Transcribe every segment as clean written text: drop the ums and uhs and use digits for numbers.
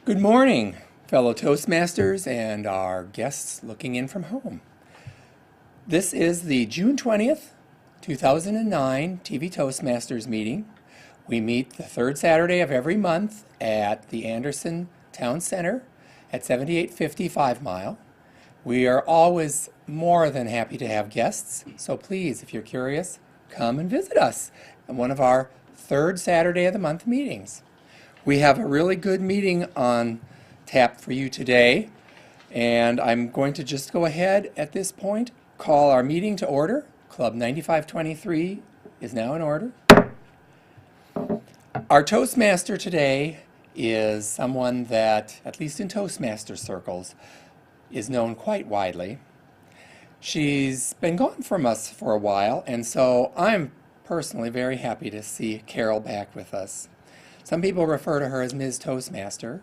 Good morning, fellow Toastmasters and our guests looking in from home. This is the June 20th, 2009 TV Toastmasters meeting. We meet the third Saturday of every month at the Anderson Town Center at 7850 5 Mile. We are always more than happy to have guests, so please, if you're curious, come and visit us at one of our third Saturday of the month meetings. We have a really good meeting on tap for you today, and I'm going to just go ahead at this point, call our meeting to order. Club 9523 is now in order. Our Toastmaster today is someone that, at least in Toastmaster circles, is known quite widely. She's been gone from us for a while, and so I'm personally very happy to see Carol back with us. Some people refer to her as Ms. Toastmaster,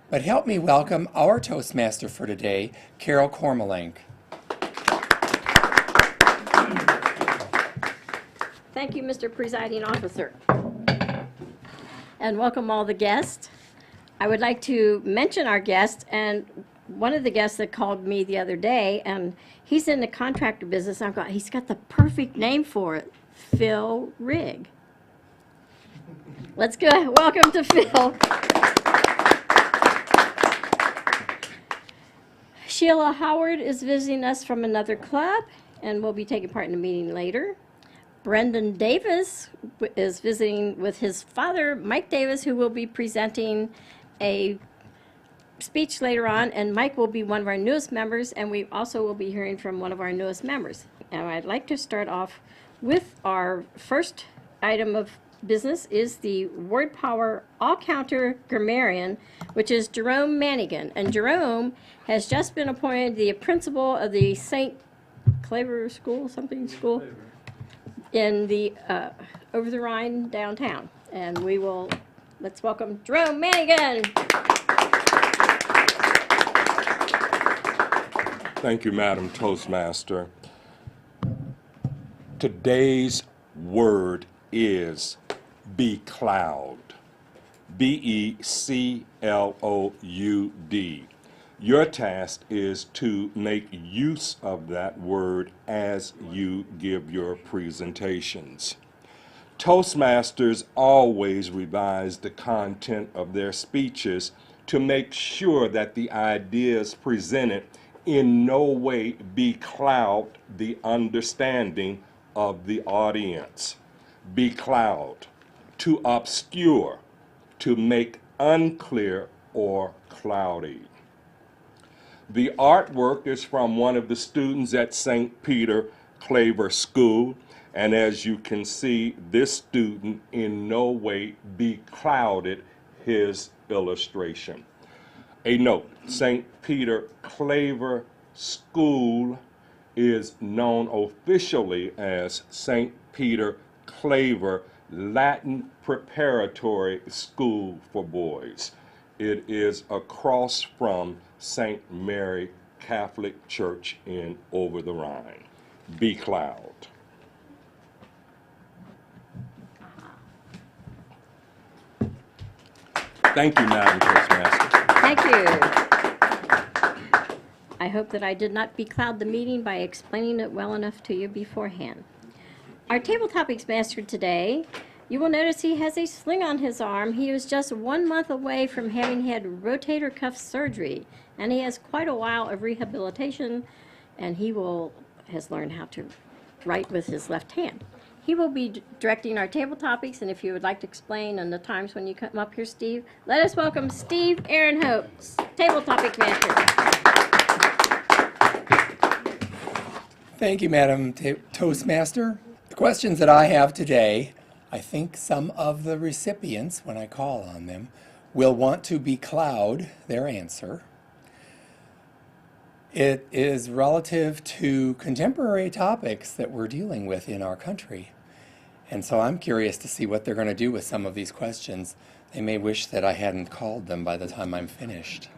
but help me welcome our Toastmaster for today, Carol Kormelink. Thank you, Mr. Presiding Officer. And welcome all the guests. I would like to mention our guest, and one of the guests that called me the other day, and he's in the contractor business. He's got the perfect name for it, Phil Rigg. Let's go. Welcome to Phil. Sheila Howard is visiting us from another club and will be taking part in the meeting later. Brendan Davis is visiting with his father, Mike Davis, who will be presenting a speech later on, and Mike will be one of our newest members, and we also will be hearing from one of our newest members. And I'd like to start off with our first item of business is the Word Power All-Counter Grammarian, which is Jerome Manigan. And Jerome has just been appointed the principal of the St. Claver School, school, in the over the Rhine downtown. And let's welcome Jerome Manigan. Thank you, Madam Toastmaster. Today's word is becloud. B-E-C-L-O-U-D. Your task is to make use of that word as you give your presentations. Toastmasters always revise the content of their speeches to make sure that the ideas presented in no way becloud the understanding of the audience. Becloud, to obscure, to make unclear or cloudy. The artwork is from one of the students at St. Peter Claver School, and as you can see, this student in no way beclouded his illustration. A note, St. Peter Claver School is known officially as St. Peter Claver Latin Preparatory School for Boys. It is across from St. Mary Catholic Church in Over the Rhine. Becloud. Thank you, Madam Toastmaster. Thank you. I hope that I did not becloud the meeting by explaining it well enough to you beforehand. Our Tabletopics master today, you will notice he has a sling on his arm. He is just 1 month away from having had rotator cuff surgery, and he has quite a while of rehabilitation, and has learned how to write with his left hand. He will be directing our Tabletopics, and if you would like to explain on the times when you come up here, Steve, let us welcome Steve Ahrenholz, Tabletopic master. Thank you, Madam Toastmaster. The questions that I have today, I think some of the recipients, when I call on them, will want to becloud their answer. It is relative to contemporary topics that we're dealing with in our country. And so I'm curious to see what they're going to do with some of these questions. They may wish that I hadn't called them by the time I'm finished.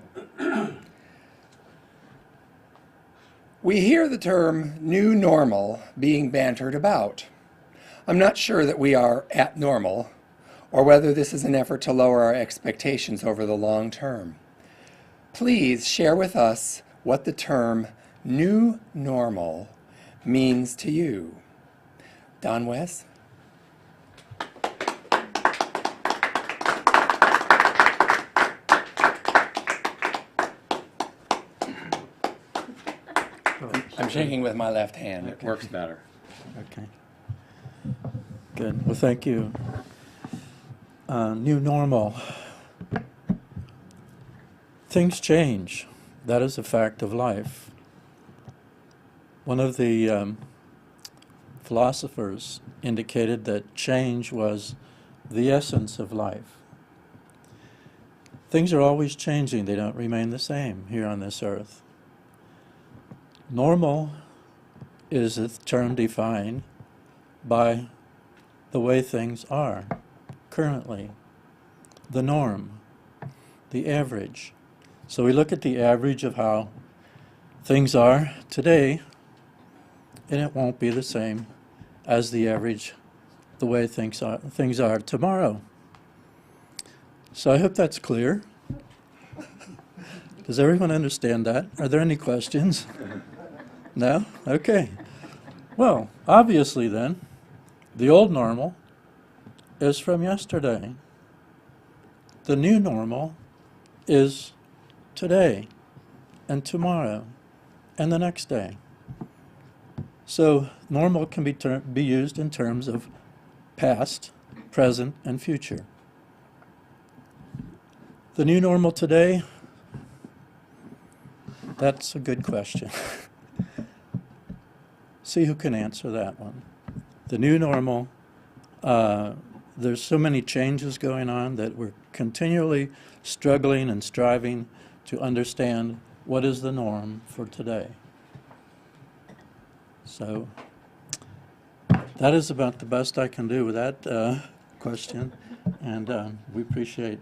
We hear the term new normal being bantered about. I'm not sure that we are at normal or whether this is an effort to lower our expectations over the long term. Please share with us what the term new normal means to you. Don West? I'm shaking with my left hand. It works better. Okay. Good. Well, thank you. New normal. Things change. That is a fact of life. One of the philosophers indicated that change was the essence of life. Things are always changing. They don't remain the same here on this earth. Normal is a term defined by the way things are currently, the norm, the average. So we look at the average of how things are today, and it won't be the same as the average, the way things are tomorrow. So I hope that's clear. Does everyone understand that? Are there any questions? No? Okay. Well, obviously then, the old normal is from yesterday. The new normal is today and tomorrow and the next day. So normal can be used in terms of past, present, and future. The new normal today, that's a good question. See who can answer that one. The new normal, there's so many changes going on that we're continually struggling and striving to understand what is the norm for today. So that is about the best I can do with that question, and we appreciate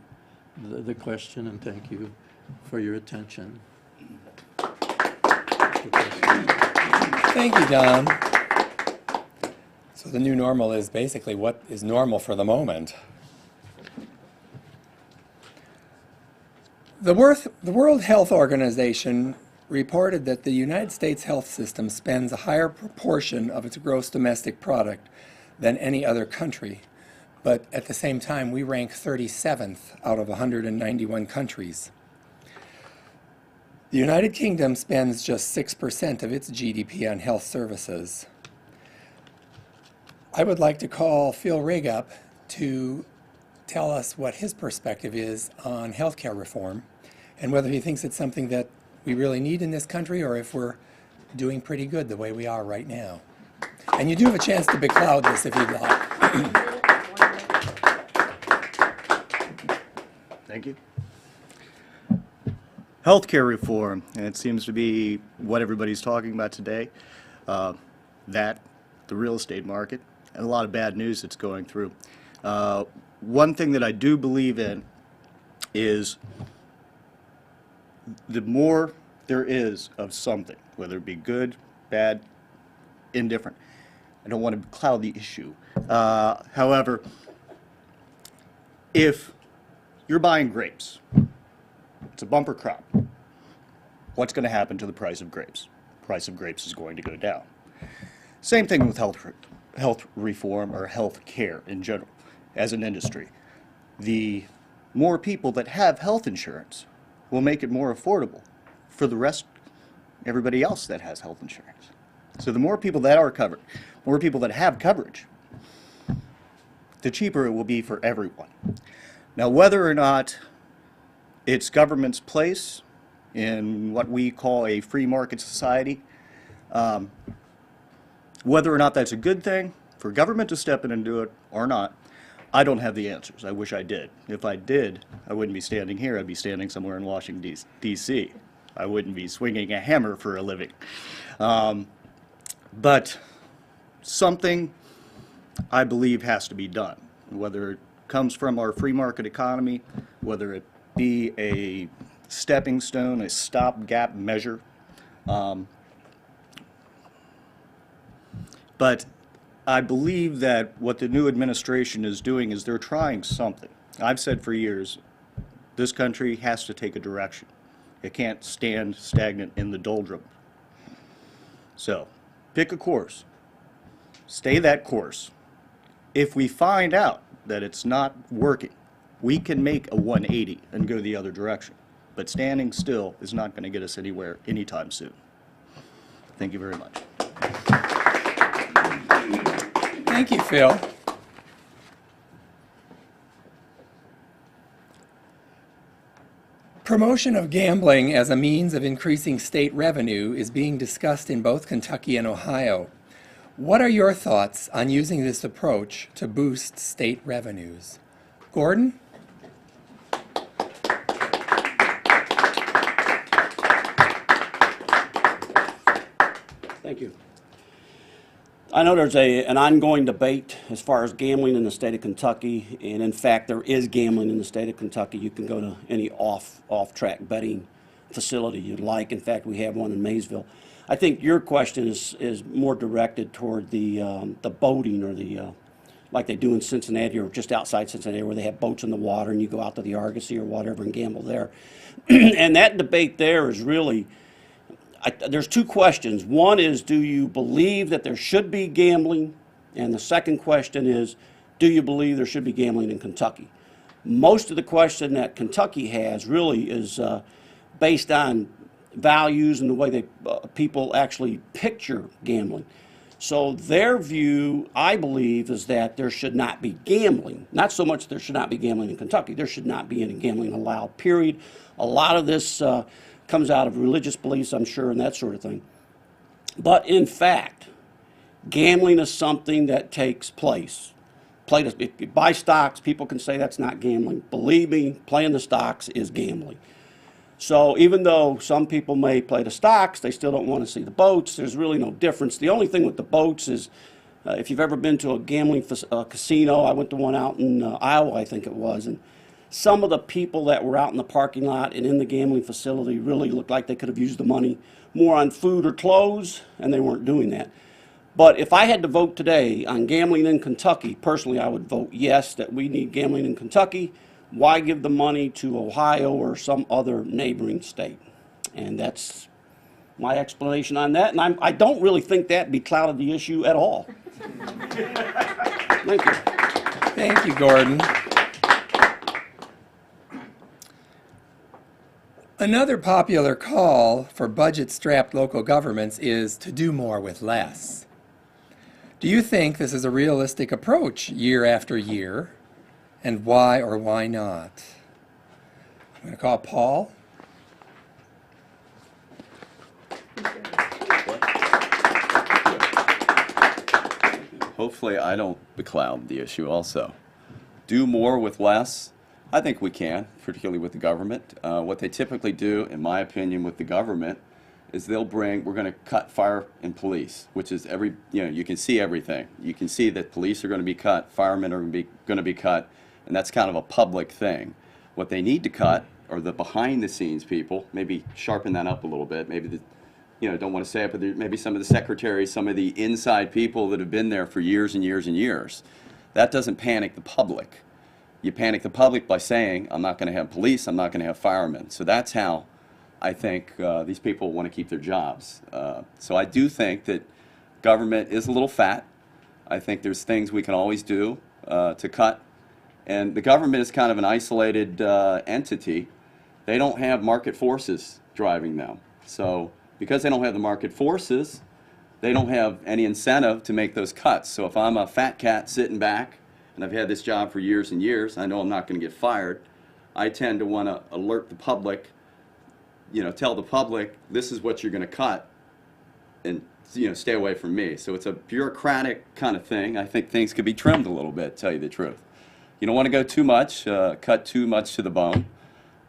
the question, and thank you for your attention. Thank you, Don. So the new normal is basically what is normal for the moment. The World Health Organization reported that the United States health system spends a higher proportion of its gross domestic product than any other country, but at the same time we rank 37th out of 191 countries. The United Kingdom spends just 6% of its GDP on health services. I would like to call Phil Rigg up to tell us what his perspective is on healthcare reform and whether he thinks it's something that we really need in this country or if we're doing pretty good the way we are right now. And you do have a chance to becloud this if you'd like. Thank you. Healthcare reform, and it seems to be what everybody's talking about today. The real estate market, and a lot of bad news that's going through. One thing that I do believe in is the more there is of something, whether it be good, bad, indifferent, I don't want to cloud the issue. However, if you're buying grapes, it's a bumper crop. What's going to happen to the price of grapes? The price of grapes is going to go down. Same thing with health reform or health care in general as an industry. The more people that have health insurance will make it more affordable for the rest, everybody else that has health insurance. So the more people that are covered, more people that have coverage, the cheaper it will be for everyone. Now, whether or not it's government's place in what we call a free market society, whether or not that's a good thing for government to step in and do it or not, I don't have the answers. I wish I did. If I did, I wouldn't be standing here. I'd be standing somewhere in Washington, D.C. I wouldn't be swinging a hammer for a living. But something I believe has to be done, whether it comes from our free market economy, whether it be a stepping stone, a stopgap measure. But I believe that what the new administration is doing is they're trying something. I've said for years, this country has to take a direction. It can't stand stagnant in the doldrum. So, pick a course. Stay that course. If we find out that it's not working, we can make a 180 and go the other direction. But standing still is not going to get us anywhere anytime soon. Thank you very much. Thank you, Phil. Promotion of gambling as a means of increasing state revenue is being discussed in both Kentucky and Ohio. What are your thoughts on using this approach to boost state revenues? Gordon? Thank you. I know there's an ongoing debate as far as gambling in the state of Kentucky, and in fact, there is gambling in the state of Kentucky. You can go to any off-track betting facility you'd like. In fact, we have one in Maysville. I think your question is more directed toward the boating or the like they do in Cincinnati or just outside Cincinnati, where they have boats in the water and you go out to the Argosy or whatever and gamble there. And that debate there is really. There's two questions. One is, do you believe that there should be gambling? And the second question is, do you believe there should be gambling in Kentucky? Most of the question that Kentucky has really is based on values and the way people actually picture gambling. So their view, I believe, is that there should not be gambling. Not so much there should not be gambling in Kentucky. There should not be any gambling allowed, period. A lot of this comes out of religious beliefs, I'm sure, and that sort of thing. But in fact, gambling is something that takes place. If you buy stocks, people can say that's not gambling. Believe me, playing the stocks is gambling. So even though some people may play the stocks, they still don't want to see the boats. There's really no difference. The only thing with the boats is, if you've ever been to a gambling casino, I went to one out in Iowa, I think it was, and some of the people that were out in the parking lot and in the gambling facility really looked like they could have used the money more on food or clothes, and they weren't doing that. But if I had to vote today on gambling in Kentucky, personally I would vote yes, that we need gambling in Kentucky. Why give the money to Ohio or some other neighboring state? And that's my explanation on that. And I don't really think that beclouded the issue at all. Thank you. Thank you, Gordon. Another popular call for budget-strapped local governments is to do more with less. Do you think this is a realistic approach year after year? And why or why not? I'm going to call Paul. Hopefully I don't becloud the issue also. Do more with less? I think we can, particularly with the government. What they typically do, in my opinion, with the government is we're going to cut fire and police, which is you can see everything. You can see that police are going to be cut, firemen are going to be cut, and that's kind of a public thing. What they need to cut are the behind-the-scenes people, maybe sharpen that up a little bit, maybe don't want to say it, but maybe some of the secretaries, some of the inside people that have been there for years and years and years. That doesn't panic the public. You panic the public by saying, I'm not going to have police, I'm not going to have firemen. So that's how I think these people want to keep their jobs. So I do think that government is a little fat. I think there's things we can always do to cut. And the government is kind of an isolated entity. They don't have market forces driving them. So because they don't have the market forces, they don't have any incentive to make those cuts. So if I'm a fat cat sitting back, and I've had this job for years and years, I know I'm not going to get fired, I tend to want to alert the public, tell the public, this is what you're going to cut, and stay away from me. So it's a bureaucratic kind of thing. I think things could be trimmed a little bit, to tell you the truth. You don't want to go too much, cut too much to the bone,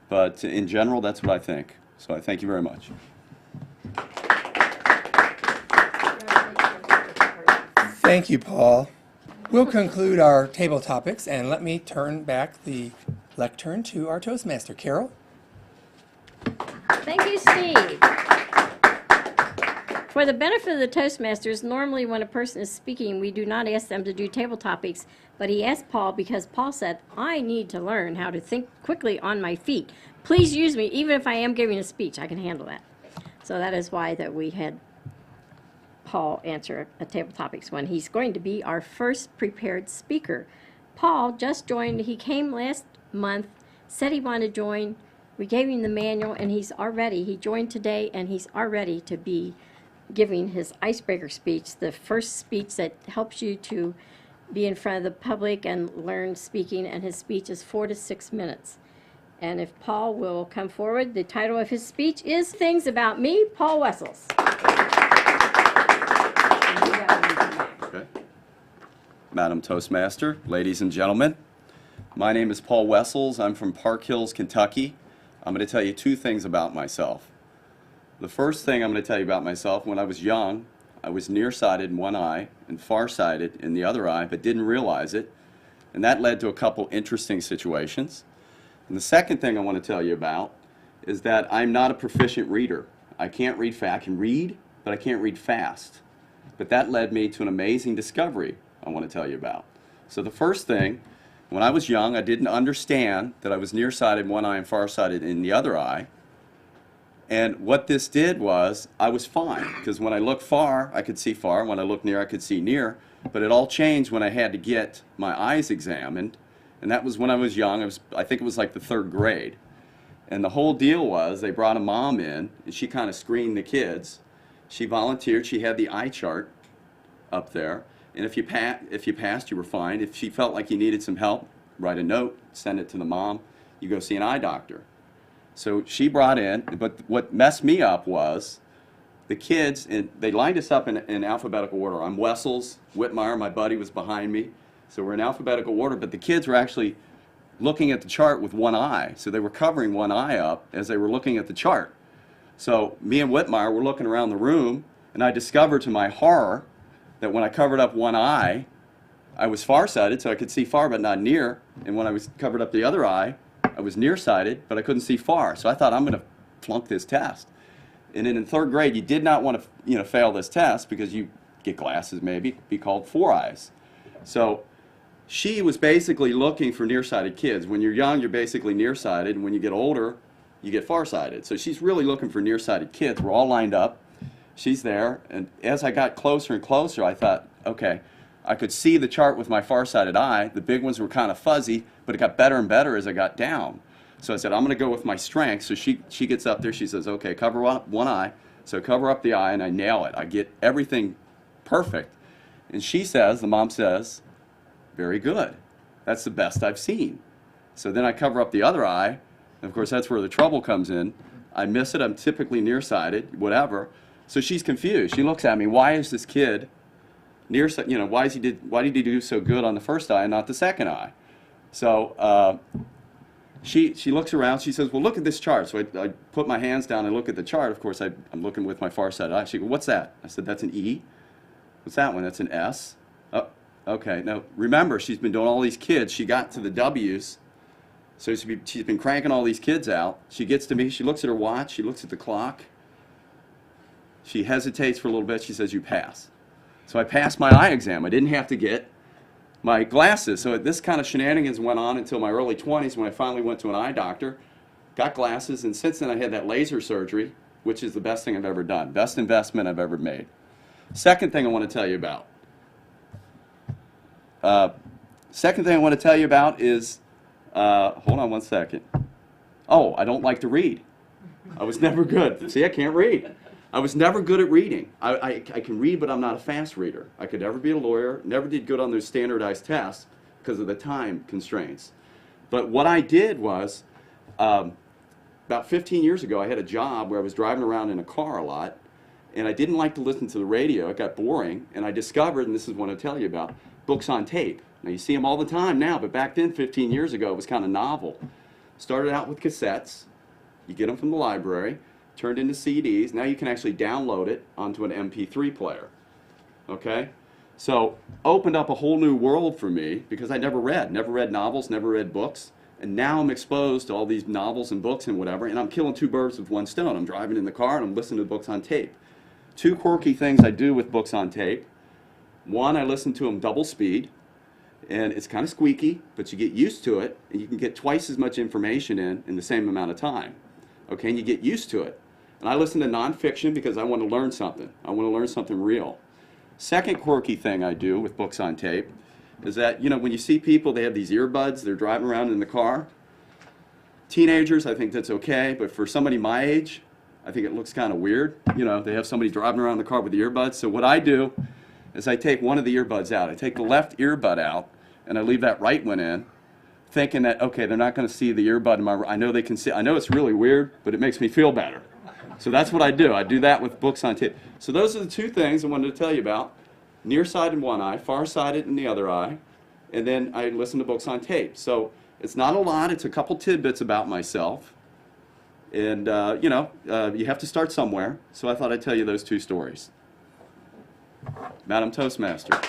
but in general, that's what I think. So I thank you very much. Thank you, Paul. We'll conclude our table topics, and let me turn back the lectern to our Toastmaster. Carol? Thank you, Steve. For the benefit of the Toastmasters, normally when a person is speaking, we do not ask them to do table topics, but he asked Paul because Paul said, I need to learn how to think quickly on my feet. Please use me, even if I am giving a speech, I can handle that. So that is why that we had Paul answer a table topics when he's going to be our first prepared speaker. Paul just joined, he came last month, said he wanted to join, we gave him the manual, and he's already, he joined today, and he's already to be giving his icebreaker speech, the first speech that helps you to be in front of the public and learn speaking, and his speech is 4 to 6 minutes. And if Paul will come forward, the title of his speech is Things About Me, Paul Wessels. Okay. Madam Toastmaster, ladies and gentlemen, my name is Paul Wessels. I'm from Park Hills, Kentucky. I'm going to tell you 2 things about myself. The first thing I'm going to tell you about myself, when I was young, I was nearsighted in one eye and farsighted in the other eye, but didn't realize it. And that led to a couple interesting situations. And the second thing I want to tell you about is that I'm not a proficient reader. I can't read fast. I can read, but I can't read fast. But that led me to an amazing discovery I want to tell you about. So the first thing, when I was young, I didn't understand that I was nearsighted in one eye and farsighted in the other eye. And what this did was, I was fine, because when I looked far, I could see far. When I looked near, I could see near. But it all changed when I had to get my eyes examined. And that was when I was young. I think it was like the 3rd grade. And the whole deal was, they brought a mom in, and she kind of screened the kids. She volunteered. She had the eye chart up there. And if you passed, you were fine. If she felt like you needed some help, write a note, send it to the mom. You go see an eye doctor. So she brought in, but what messed me up was the kids, and they lined us up in alphabetical order. I'm Wessels, Whitmire, my buddy was behind me. So we're in alphabetical order, but the kids were actually looking at the chart with one eye. So they were covering one eye up as they were looking at the chart. So me and Whitmire were looking around the room, and I discovered to my horror that when I covered up one eye, I was farsighted, so I could see far but not near. And when I was covered up the other eye, I was nearsighted, but I couldn't see far. So I thought, I'm going to flunk this test. And then in 3rd grade, you did not want to fail this test because you get glasses maybe, be called 4 eyes. So she was basically looking for nearsighted kids. When you're young, you're basically nearsighted, and when you get older, you get farsighted. So she's really looking for nearsighted kids. We're all lined up. She's there, and as I got closer and closer, I thought, okay, I could see the chart with my farsighted eye. The big ones were kind of fuzzy, but it got better and better as I got down. So I said, I'm going to go with my strength. So she gets up there. She says, okay, cover up one eye. So I cover up the eye, and I nail it. I get everything perfect. And she says, the mom says, very good. That's the best I've seen. So then I cover up the other eye. And of course, that's where the trouble comes in. I miss it. I'm typically nearsighted, whatever. So she's confused. She looks at me. Why is this kid nearsighted? Why did he do so good on the first eye and not the second eye? So she looks around. She says, well, look at this chart. So I put my hands down and look at the chart. Of course, I'm looking with my farsighted eye. She goes, what's that? I said, that's an E. What's that one? That's an S. Oh, okay. Now, remember, she's been doing all these kids. She got to the W's. So she's been cranking all these kids out. She gets to me. She looks at her watch. She looks at the clock. She hesitates for a little bit. She says, you pass. So I passed my eye exam. I didn't have to get my glasses. So this kind of shenanigans went on until my early 20s when I finally went to an eye doctor, got glasses, and since then I had that laser surgery, which is the best thing I've ever done. Best investment I've ever made. Second thing I want to tell you about. Is, hold on one second. Oh, I don't like to read. I was never good. See, I can't read. I was never good at reading. I can read, but I'm not a fast reader. I could never be a lawyer, never did good on those standardized tests because of the time constraints. But what I did was, about 15 years ago, I had a job where I was driving around in a car a lot, and I didn't like to listen to the radio. It got boring, and I discovered, and this is what I'll tell you about, books on tape. Now, you see them all the time now, but back then, 15 years ago, it was kind of novel. Started out with cassettes. You get them from the library. Turned into CDs. Now you can actually download it onto an MP3 player. Okay? So, opened up a whole new world for me because I never read novels, never read books. And now I'm exposed to all these novels and books and whatever, and I'm killing 2 birds with 1 stone. I'm driving in the car and I'm listening to books on tape. Two quirky things I do with books on tape. One, I listen to them double speed, and it's kind of squeaky, but you get used to it, and you can get twice as much information in the same amount of time. Okay, and you get used to it. And I listen to nonfiction because I want to learn something. I want to learn something real. Second quirky thing I do with books on tape is that, you know, when you see people, they have these earbuds, they're driving around in the car. Teenagers, I think that's okay, but for somebody my age, I think it looks kind of weird. You know, they have somebody driving around in the car with the earbuds. So what I do is I take one of the earbuds out. I take the left earbud out, and I leave that right one in, thinking that, okay, they're not going to see the earbud in my, I know they can see, I know it's really weird, but it makes me feel better. So that's what I do. I do that with books on tape. So those are the two things I wanted to tell you about. Nearsighted in one eye, farsighted in the other eye, and then I listen to books on tape. So it's not a lot. It's a couple tidbits about myself. And, you know, you have to start somewhere. So I thought I'd tell you those two stories. Madam Toastmaster.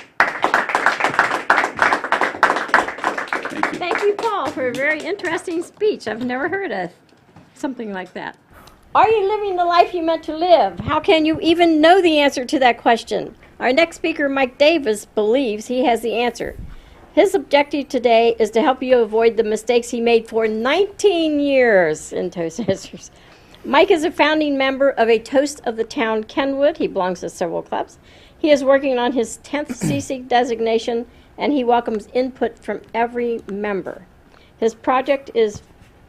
Thank you. Thank you, Paul, for a very interesting speech. I've never heard of something like that. Are you living the life you meant to live? How can you even know the answer to that question? Our next speaker, Mike Davis, believes he has the answer. His objective today is to help you avoid the mistakes he made for 19 years in Toastmasters. Mike is a founding member of a Toast of the Town Kenwood. He belongs to several clubs. He is working on his 10th CC designation, and he welcomes input from every member. His project is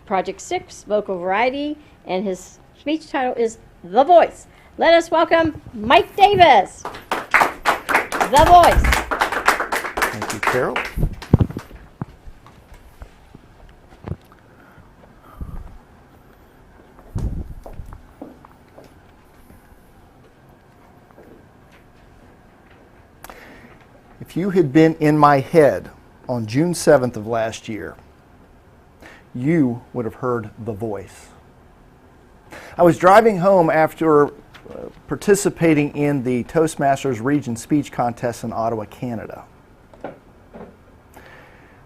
Project 6, Vocal Variety, and his speech title is The Voice. Let us welcome Mike Davis. The Voice. Thank you, Carol. If you had been in my head on June 7th of last year, you would have heard the voice. I was driving home after participating in the Toastmasters Region Speech Contest in Ottawa, Canada.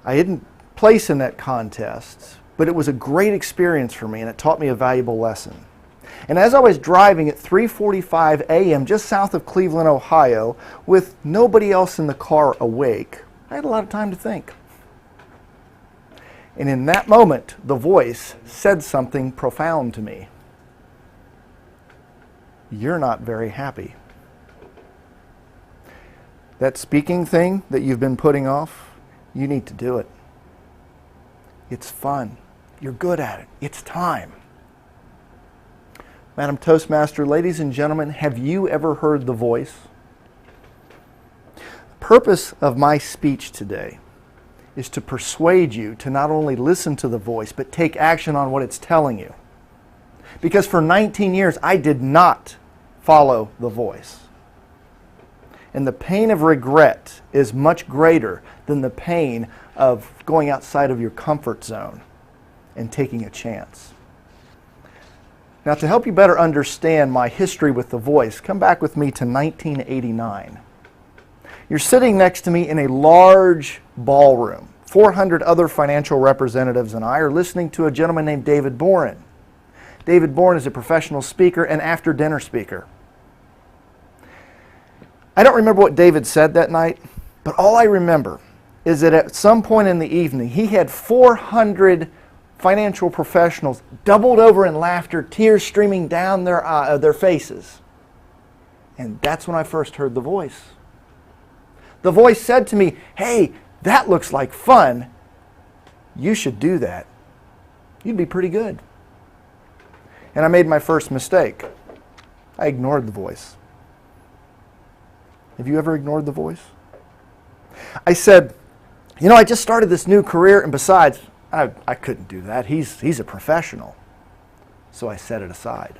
I didn't place in that contest, but it was a great experience for me, and it taught me a valuable lesson. And as I was driving at 3:45 a.m. just south of Cleveland, Ohio, with nobody else in the car awake, I had a lot of time to think. And in that moment, the voice said something profound to me. You're not very happy. That speaking thing that you've been putting off, you need to do it. It's fun. You're good at it. It's time. Madam Toastmaster, ladies and gentlemen, have you ever heard the voice? The purpose of my speech today is to persuade you to not only listen to the voice, but take action on what it's telling you. Because for 19 years, I did not follow the voice. And the pain of regret is much greater than the pain of going outside of your comfort zone and taking a chance. Now, to help you better understand my history with the voice, come back with me to 1989. You're sitting next to me in a large ballroom. 400 other financial representatives and I are listening to a gentleman named David Boren. David Boren is a professional speaker and after-dinner speaker. I don't remember what David said that night, but all I remember is that at some point in the evening, he had 400 financial professionals doubled over in laughter, tears streaming down their faces. And that's when I first heard the voice. The voice said to me, hey, that looks like fun. You should do that. You'd be pretty good. And I made my first mistake. I ignored the voice. Have you ever ignored the voice? I said, you know, I just started this new career, and besides, I couldn't do that. He's a professional. So I set it aside.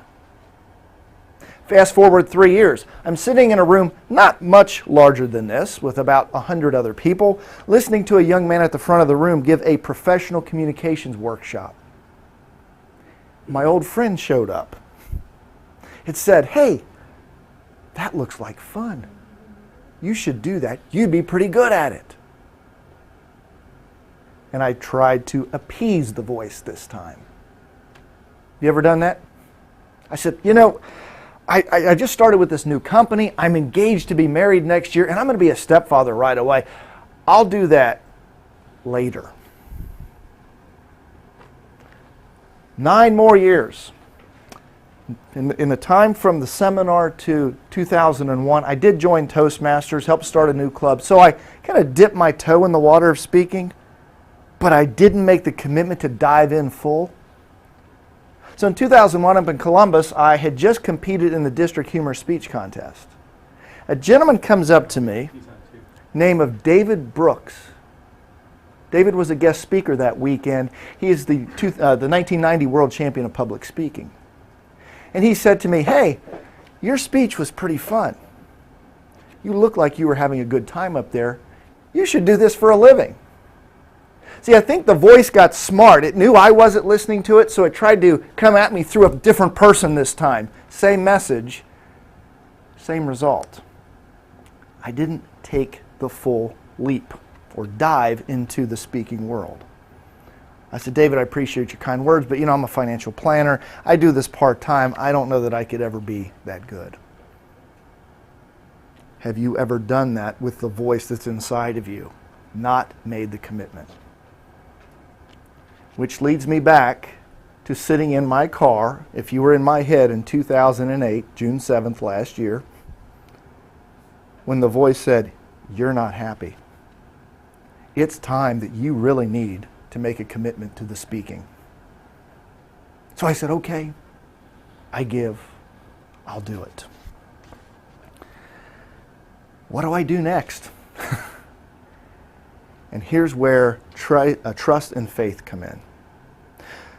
Fast forward 3 years. I'm sitting in a room not much larger than this with about 100 other people, listening to a young man at the front of the room give a professional communications workshop. My old friend showed up. It said, hey, that looks like fun. You should do that. You'd be pretty good at it. And I tried to appease the voice this time. You ever done that? I said, you know, I just started with this new company. I'm engaged to be married next year, and I'm going to be a stepfather right away. I'll do that later. 9 more years. In the time from the seminar to 2001, I did join Toastmasters, helped start a new club. So I kind of dipped my toe in the water of speaking, but I didn't make the commitment to dive in full. So in 2001, up in Columbus, I had just competed in the district humor speech contest. A gentleman comes up to me, name of David Brooks. David was a guest speaker that weekend. He is the 1990 world champion of public speaking. And he said to me, "Hey, your speech was pretty fun. You look like you were having a good time up there. You should do this for a living." See, I think the voice got smart. It knew I wasn't listening to it, so it tried to come at me through a different person this time. Same message, same result. I didn't take the full leap or dive into the speaking world. I said, "David, I appreciate your kind words, but I'm a financial planner. I do this part-time. I don't know that I could ever be that good." Have you ever done that with the voice that's inside of you? Not made the commitment? Which leads me back to sitting in my car, if you were in my head in 2008, June 7th last year, when the voice said, "You're not happy. It's time that you really need to make a commitment to the speaking." So I said, "Okay, I give. I'll do it." What do I do next? And here's where trust and faith come in.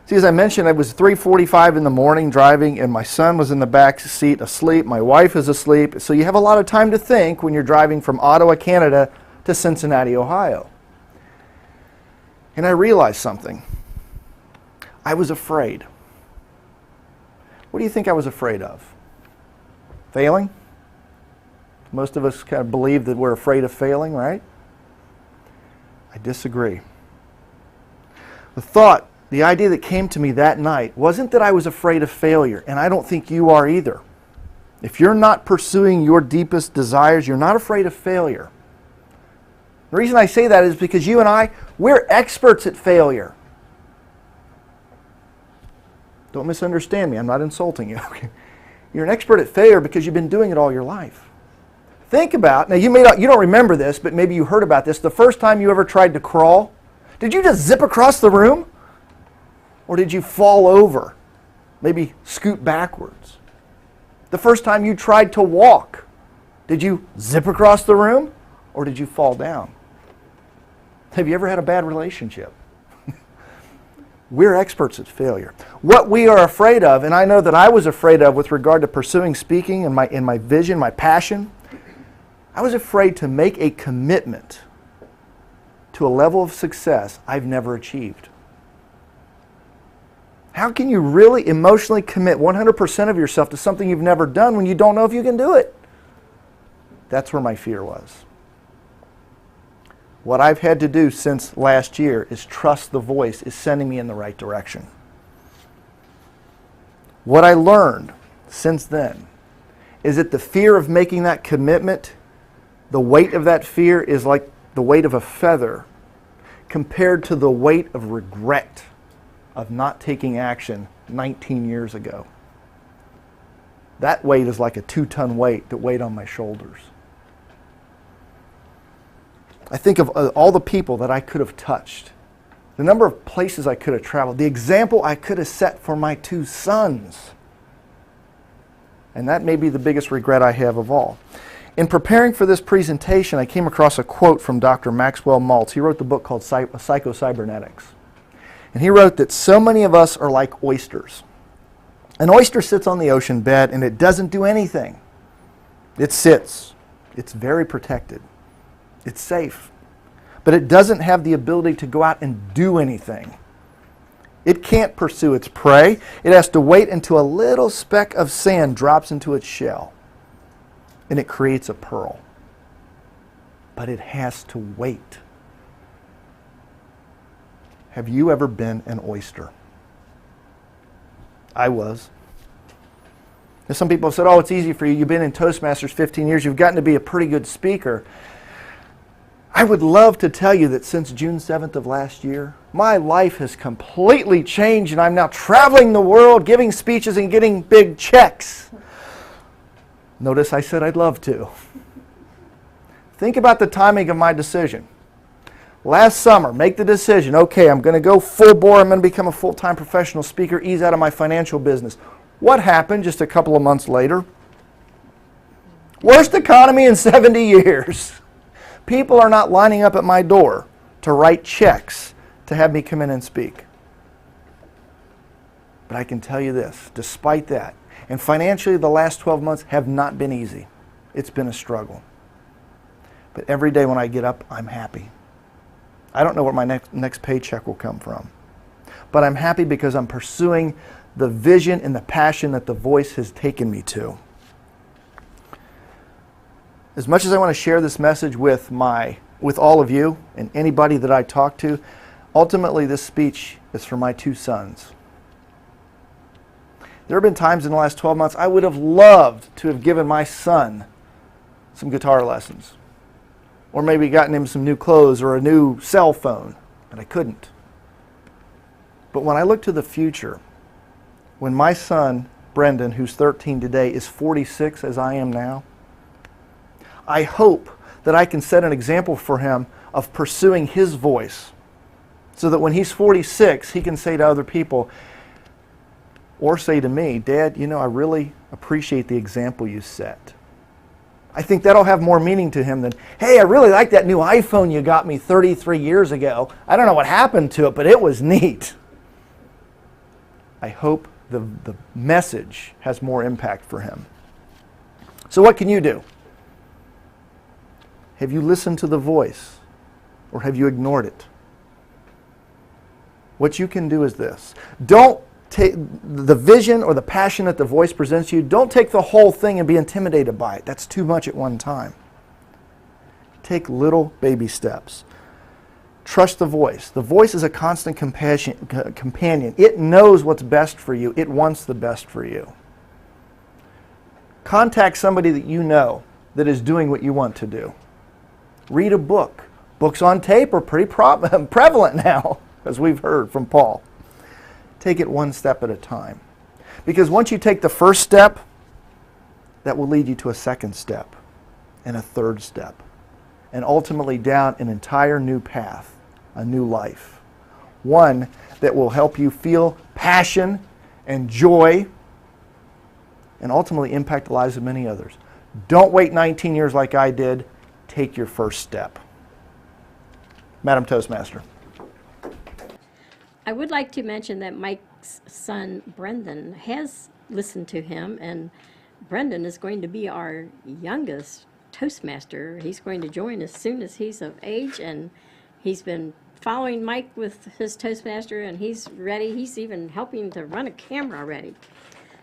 See, as I mentioned, it was 3:45 in the morning driving, and my son was in the back seat asleep. My wife is asleep. So you have a lot of time to think when you're driving from Ottawa, Canada to Cincinnati, Ohio. And I realized something. I was afraid. What do you think I was afraid of? Failing? Most of us kind of believe that we're afraid of failing, right? I disagree. The idea that came to me that night wasn't that I was afraid of failure, and I don't think you are either. If you're not pursuing your deepest desires, you're not afraid of failure. The reason I say that is because you and I, we're experts at failure. Don't misunderstand me. I'm not insulting you. You're an expert at failure because you've been doing it all your life. Think about, now you don't remember this, but maybe you heard about this. The first time you ever tried to crawl, did you just zip across the room? Or did you fall over? Maybe scoot backwards? The first time you tried to walk, did you zip across the room? Or did you fall down? Have you ever had a bad relationship? We're experts at failure. What we are afraid of, and I know that I was afraid of with regard to pursuing speaking and my vision, my passion, I was afraid to make a commitment to a level of success I've never achieved. How can you really emotionally commit 100% of yourself to something you've never done when you don't know if you can do it? That's where my fear was. What I've had to do since last year is trust the voice is sending me in the right direction. What I learned since then is that the fear of making that commitment, the weight of that fear is like the weight of a feather compared to the weight of regret of not taking action 19 years ago. That weight is like a 2-ton weight that weighed on my shoulders. I think of all the people that I could have touched, the number of places I could have traveled, the example I could have set for my 2 sons. And that may be the biggest regret I have of all. In preparing for this presentation, I came across a quote from Dr. Maxwell Maltz. He wrote the book called Psycho-Cybernetics. And he wrote that so many of us are like oysters. An oyster sits on the ocean bed and it doesn't do anything. It sits. It's very protected. It's safe. But it doesn't have the ability to go out and do anything. It can't pursue its prey. It has to wait until a little speck of sand drops into its shell. And it creates a pearl. But it has to wait. Have you ever been an oyster? I was. Now, some people have said, oh, it's easy for you. You've been in Toastmasters 15 years. You've gotten to be a pretty good speaker. I would love to tell you that since June 7th of last year, my life has completely changed, and I'm now traveling the world, giving speeches and getting big checks. Notice I said I'd love to. Think about the timing of my decision. Last summer, make the decision, okay, I'm going to go full bore, I'm going to become a full-time professional speaker, ease out of my financial business. What happened just a couple of months later? Worst economy in 70 years. People are not lining up at my door to write checks to have me come in and speak. But I can tell you this, despite that, and financially the last 12 months have not been easy. It's been a struggle. But every day when I get up, I'm happy. I don't know where my next paycheck will come from. But I'm happy because I'm pursuing the vision and the passion that the voice has taken me to. As much as I want to share this message with all of you and anybody that I talk to, ultimately this speech is for my two sons. There have been times in the last 12 months I would have loved to have given my son some guitar lessons, or maybe gotten him some new clothes or a new cell phone, but I couldn't. But when I look to the future, when my son, Brendan, who's 13 today, is 46 as I am now, I hope that I can set an example for him of pursuing his voice so that when he's 46, he can say to other people, or say to me, Dad, you know, I really appreciate the example you set. I think that'll have more meaning to him than, hey, I really like that new iPhone you got me 33 years ago. I don't know what happened to it, but it was neat. I hope the message has more impact for him. So what can you do? Have you listened to the voice, or have you ignored it? What you can do is this. Don't take the vision or the passion that the voice presents to you, don't take the whole thing and be intimidated by it. That's too much at one time. Take little baby steps. Trust the voice. The voice is a constant companion. It knows what's best for you. It wants the best for you. Contact somebody that you know that is doing what you want to do. Read a book. Books on tape are pretty prevalent now, as we've heard from Paul. Take it one step at a time. Because once you take the first step, that will lead you to a second step and a third step, and ultimately down an entire new path, a new life. One that will help you feel passion and joy and ultimately impact the lives of many others. Don't wait 19 years like I did. Take your first step. Madam Toastmaster. I would like to mention that Mike's son, Brendan, has listened to him, and Brendan is going to be our youngest Toastmaster. He's going to join as soon as he's of age, and he's been following Mike with his Toastmaster, and he's ready. He's even helping to run a camera already.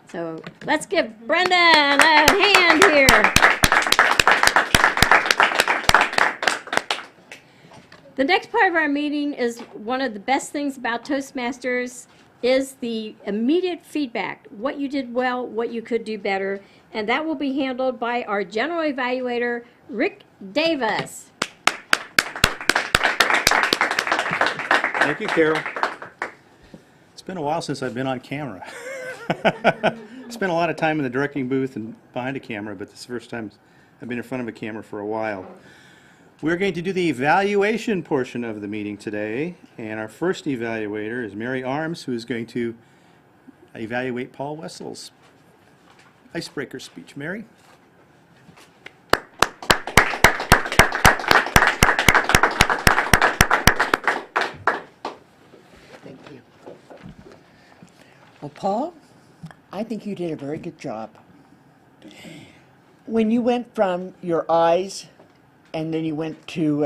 So let's give Brendan a hand here. The next part of our meeting is one of the best things about Toastmasters is the immediate feedback, what you did well, what you could do better, and that will be handled by our general evaluator, Rick Davis. Thank you, Carol. It's been a while since I've been on camera. Spent a lot of time in the directing booth and behind a camera, but this is the first time I've been in front of a camera for a while. We're going to do the evaluation portion of the meeting today, and our first evaluator is Mary Arms, who is going to evaluate Paul Wessels' icebreaker speech. Mary? Thank you. Well, Paul, I think you did a very good job. When you went from your eyes and then you went to,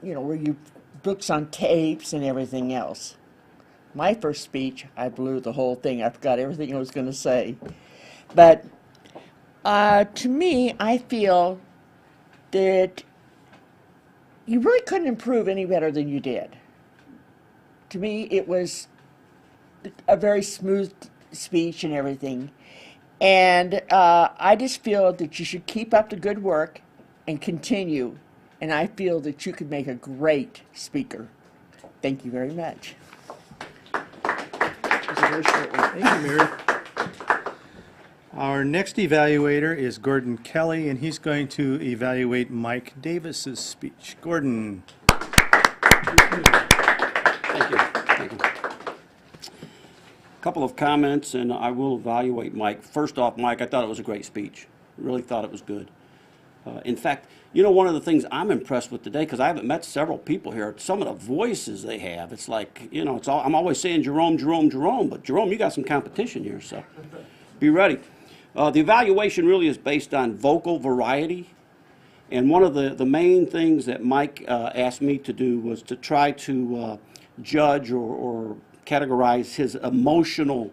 where you books on tapes and everything else. My first speech, I blew the whole thing. I forgot everything I was going to say. But to me, I feel that you really couldn't improve any better than you did. To me, it was a very smooth speech and everything. And I just feel that you should keep up the good work and continue. And I feel that you could make a great speaker. Thank you very much. That was a very short one. Thank you, Mary. Our next evaluator is Gordon Kelly, and he's going to evaluate Mike Davis's speech. Gordon. Thank you. Thank you. Couple of comments, and I will evaluate Mike. First off, Mike, I thought it was a great speech. Really thought it was good. In fact, you know, one of the things I'm impressed with today, because I haven't met several people here, some of the voices they have, it's like, you know, I'm always saying Jerome, Jerome, Jerome, but Jerome, you got some competition here, so be ready. The evaluation really is based on vocal variety, and one of the main things that Mike asked me to do was to try to judge or categorize his emotional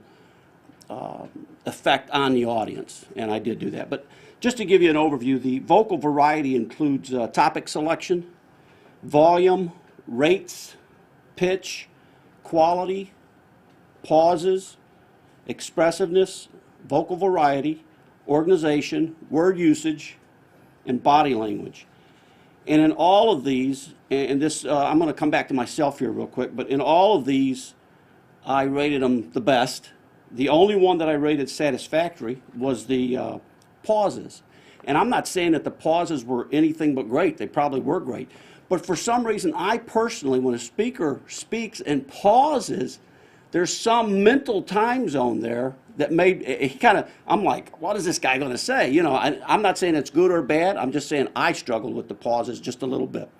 effect on the audience, and I did do that. But just to give you an overview, the vocal variety includes topic selection, volume, rates, pitch, quality, pauses, expressiveness, vocal variety, organization, word usage, and body language. And in all of these, and this, I'm going to come back to myself here real quick, but in all of these, I rated them the best. The only one that I rated satisfactory was the pauses. And I'm not saying that the pauses were anything but great. They probably were great. But for some reason, I personally, when a speaker speaks and pauses, there's some mental time zone there that made, he kind of, I'm like, what is this guy going to say? You know, I'm not saying it's good or bad. I'm just saying I struggled with the pauses just a little bit.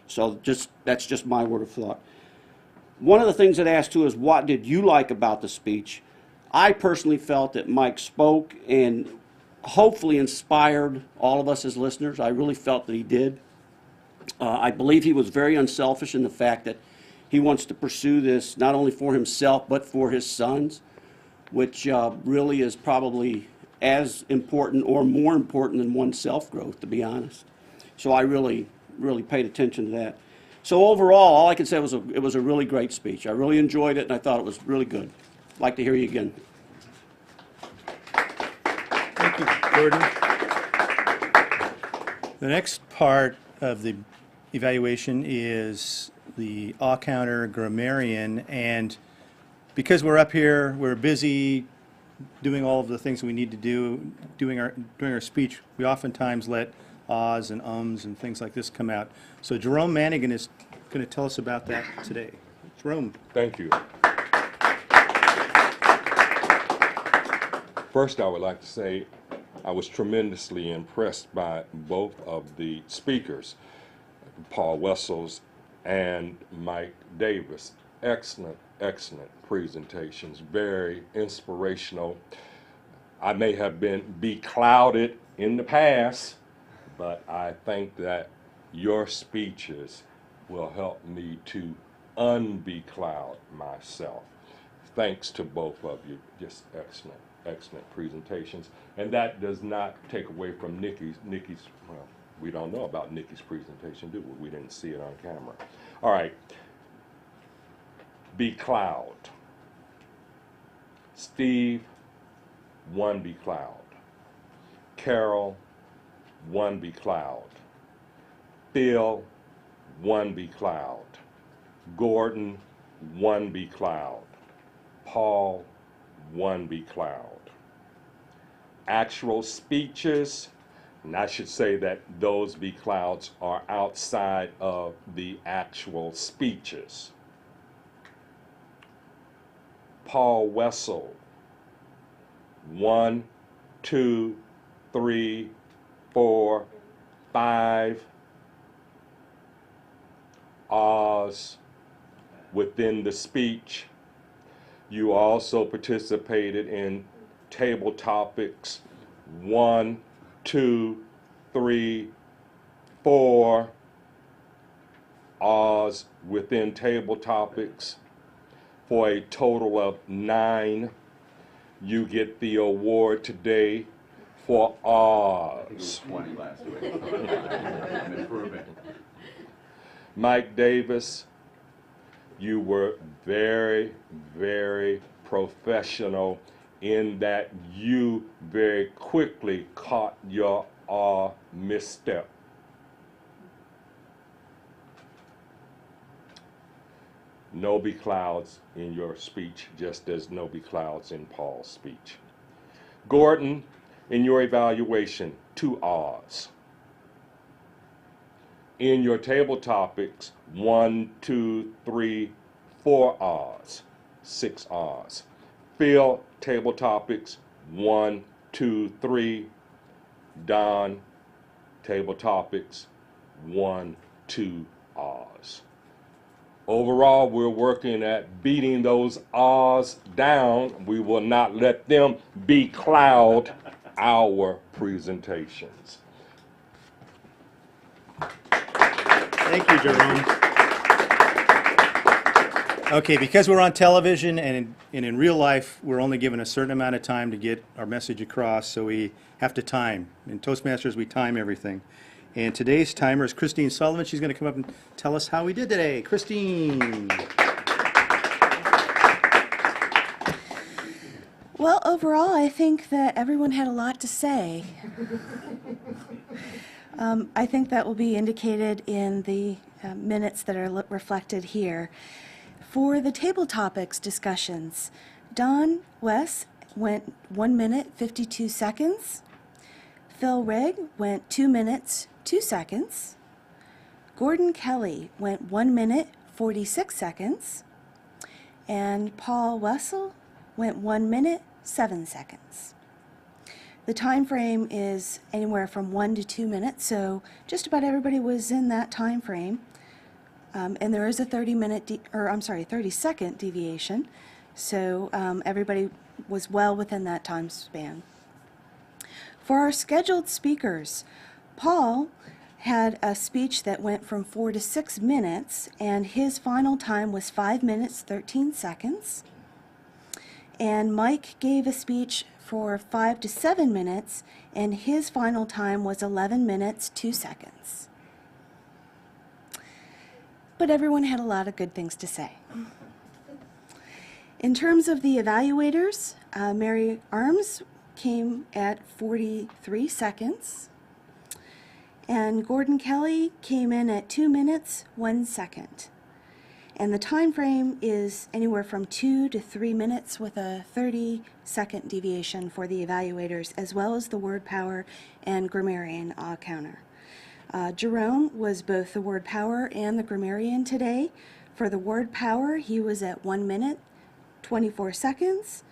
So that's just my word of thought. One of the things that I asked too is, what did you like about the speech? I personally felt that Mike spoke and hopefully inspired all of us as listeners. I really felt that he did. I believe he was very unselfish in the fact that he wants to pursue this not only for himself but for his sons, which really is probably as important or more important than one's self-growth, to be honest. So I really paid attention to that. So overall, all I can say was it was a really great speech. I really enjoyed it, and I thought it was really good. I'd like to hear you again. Thank you, Gordon. The next part of the evaluation is the counter grammarian, and because we're up here, we're busy doing all of the things we need to do, during our speech, we oftentimes let ahs and ums and things like this come out. So Jerome Manigan is going to tell us about that today. Jerome. Thank you. First, I would like to say I was tremendously impressed by both of the speakers, Paul Wessels and Mike Davis. Excellent, excellent presentations, very inspirational. I may have been beclouded in the past, but I think that your speeches will help me to unbecloud myself. Thanks to both of you. Just excellent, excellent presentations. And that does not take away from Nicki's, well, we don't know about Nicki's presentation, do we? We didn't see it on camera. All right. Becloud. Steve, 1 becloud. Carol, 1 becloud. Phil, 1 becloud. Gordon, 1 becloud. Paul, 1 becloud. Actual speeches, and I should say that those beclouds are outside of the actual speeches. Paul Wessel, 1, 2, 3, 4, 5 ahs within the speech. You also participated in Tabletopics, 1, 2, 3, 4 ahs within Tabletopics. For a total of 9. You get the award today for ahs. 20 last week. I'm improving. Mike Davis, you were very, very professional in that you very quickly caught your misstep. No be clouds in your speech, just as no be clouds in Paul's speech. Gordon, in your evaluation, 2 R's. In your table topics, 1, 2, 3, 4 R's, 6 R's. Phil, table topics, 1, 2, 3. Don, table topics, 1, 2 R's. Overall, we're working at beating those R's down. We will not let them becloud our presentations. Thank you, Jerome. Okay, because we're on television and in real life, we're only given a certain amount of time to get our message across, so we have to time. In Toastmasters, we time everything. And today's timer is Christine Sullivan. She's going to come up and tell us how we did today. Christine. Well, overall, I think that everyone had a lot to say. I think that will be indicated in the minutes that are reflected here. For the table topics discussions, Don West went 1 minute, 52 seconds. Phil Rigg went 2 minutes, 2 seconds. Gordon Kelly went 1 minute, 46 seconds. And Paul Wessel went 1 minute, 7 seconds. The time frame is anywhere from 1 to 2 minutes, so just about everybody was in that time frame. And there is a 30-second deviation, so everybody was well within that time span. For our scheduled speakers, Paul had a speech that went from 4 to 6 minutes, and his final time was 5 minutes, 13 seconds. And Mike gave a speech for 5 to 7 minutes, and his final time was 11 minutes, 2 seconds. But everyone had a lot of good things to say. In terms of the evaluators, Mary Arms came at 43 seconds, and Gordon Kelly came in at 2 minutes, 1 second. And the time frame is anywhere from 2 to 3 minutes with a 30-second deviation for the evaluators, as well as the word power and grammarian counter. Jerome was both the word power and the grammarian today. For the word power, he was at 1 minute, 24 seconds,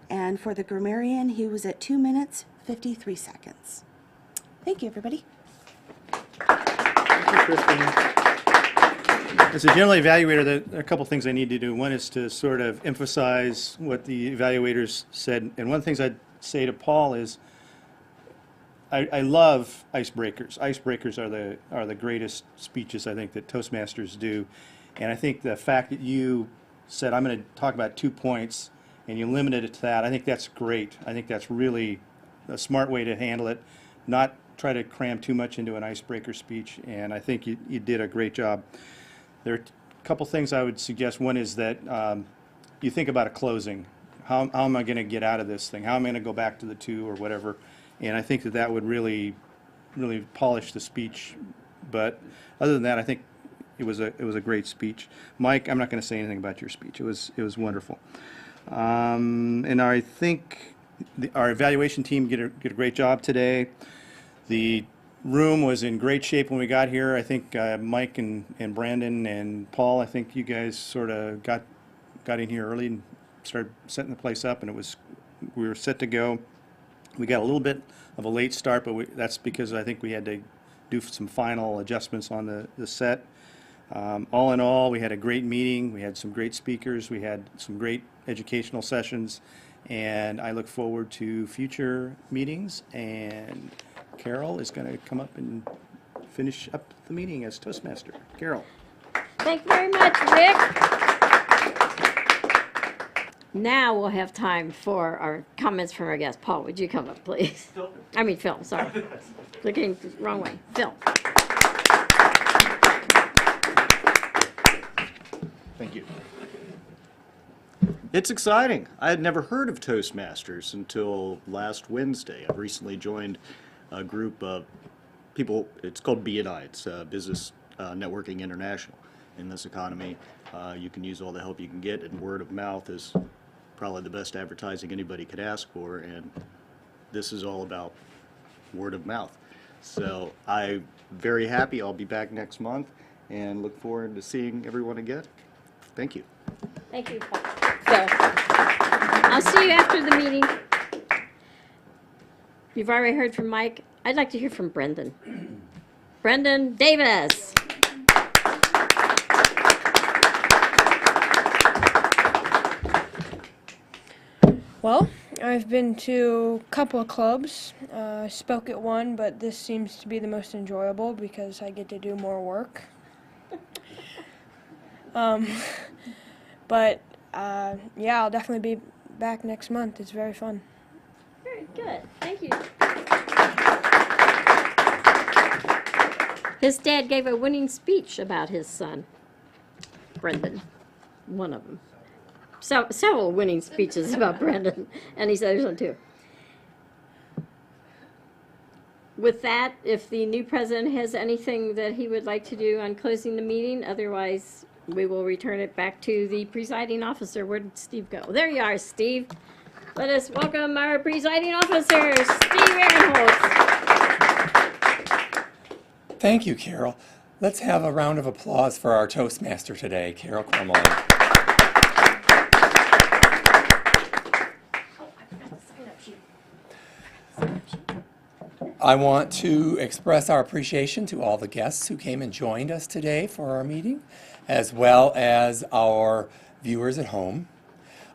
and for the grammarian, he was at 2 minutes, 53 seconds. Thank you, everybody. Thank you, Christine. As a general evaluator, there are a couple things I need to do. One is to sort of emphasize what the evaluators said, and one of the things I'd say to Paul is, I love icebreakers. Icebreakers are the greatest speeches I think that Toastmasters do, and I think the fact that you said I'm going to talk about 2 points and you limited it to that, I think that's great. I think that's really a smart way to handle it, not try to cram too much into an icebreaker speech, and I think you did a great job. There are a couple things I would suggest. One is that you think about a closing. How am I going to get out of this thing? How am I going to go back to the 2 or whatever? And I think that would really polish the speech. But other than that, I think it was a great speech. Mike, I'm not going to say anything about your speech. It was wonderful. And I think our evaluation team did a great job today. The room was in great shape when we got here. I think Mike and Brandon and Paul, I think you guys sort of got in here early and started setting the place up, and we were set to go. We got a little bit of a late start, but that's because I think we had to do some final adjustments on the set. All in all, we had a great meeting. We had some great speakers. We had some great educational sessions, and I look forward to future meetings. And Carol is going to come up and finish up the meeting as Toastmaster. Carol. Thank you very much, Rick. Now we'll have time for our comments from our guests. Paul, would you come up, please? Phil. I mean, Phil, sorry. Looking the wrong way. Phil. Thank you. It's exciting. I had never heard of Toastmasters until last Wednesday. I've recently joined a group of people. It's called B&I. It's Business Networking International. In this economy, you can use all the help you can get, and word of mouth is probably the best advertising anybody could ask for, and this is all about word of mouth. So I'm very happy. I'll be back next month and look forward to seeing everyone again. Thank you. Thank you, Paul. So, I'll see you after the meeting. You've already heard from Mike. I'd like to hear from Brendan. Brendan Davis. Well, I've been to a couple of clubs. Spoke at one, but this seems to be the most enjoyable because I get to do more work. But yeah, I'll definitely be back next month. It's very fun. Very good. Thank you. His dad gave a winning speech about his son, Brendan, one of them. Several winning speeches about Brendan, and he said there's one too. With that, if the new president has anything that he would like to do on closing the meeting, otherwise we will return it back to the presiding officer. Where did Steve go? There you are, Steve. Let us welcome our presiding officer, Steve Ahrenholz. Thank you, Carol. Let's have a round of applause for our Toastmaster today, Carol Kormelink. I want to express our appreciation to all the guests who came and joined us today for our meeting, as well as our viewers at home.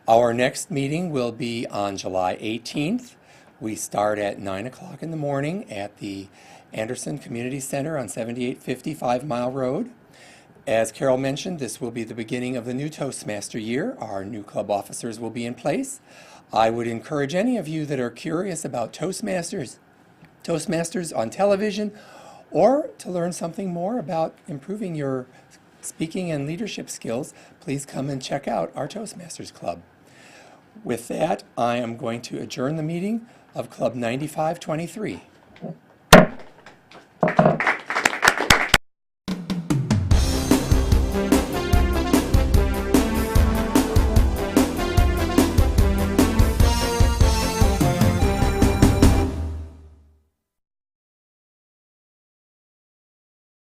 Our next meeting will be on July 18th. We start at 9 o'clock in the morning at the Anderson Community Center on 7855 Mile Road. As Carol mentioned, this will be the beginning of the new Toastmaster year. Our new club officers will be in place. I would encourage any of you that are curious about Toastmasters on television, or to learn something more about improving your speaking and leadership skills, please come and check out our Toastmasters Club. With that, I am going to adjourn the meeting of Club 9523.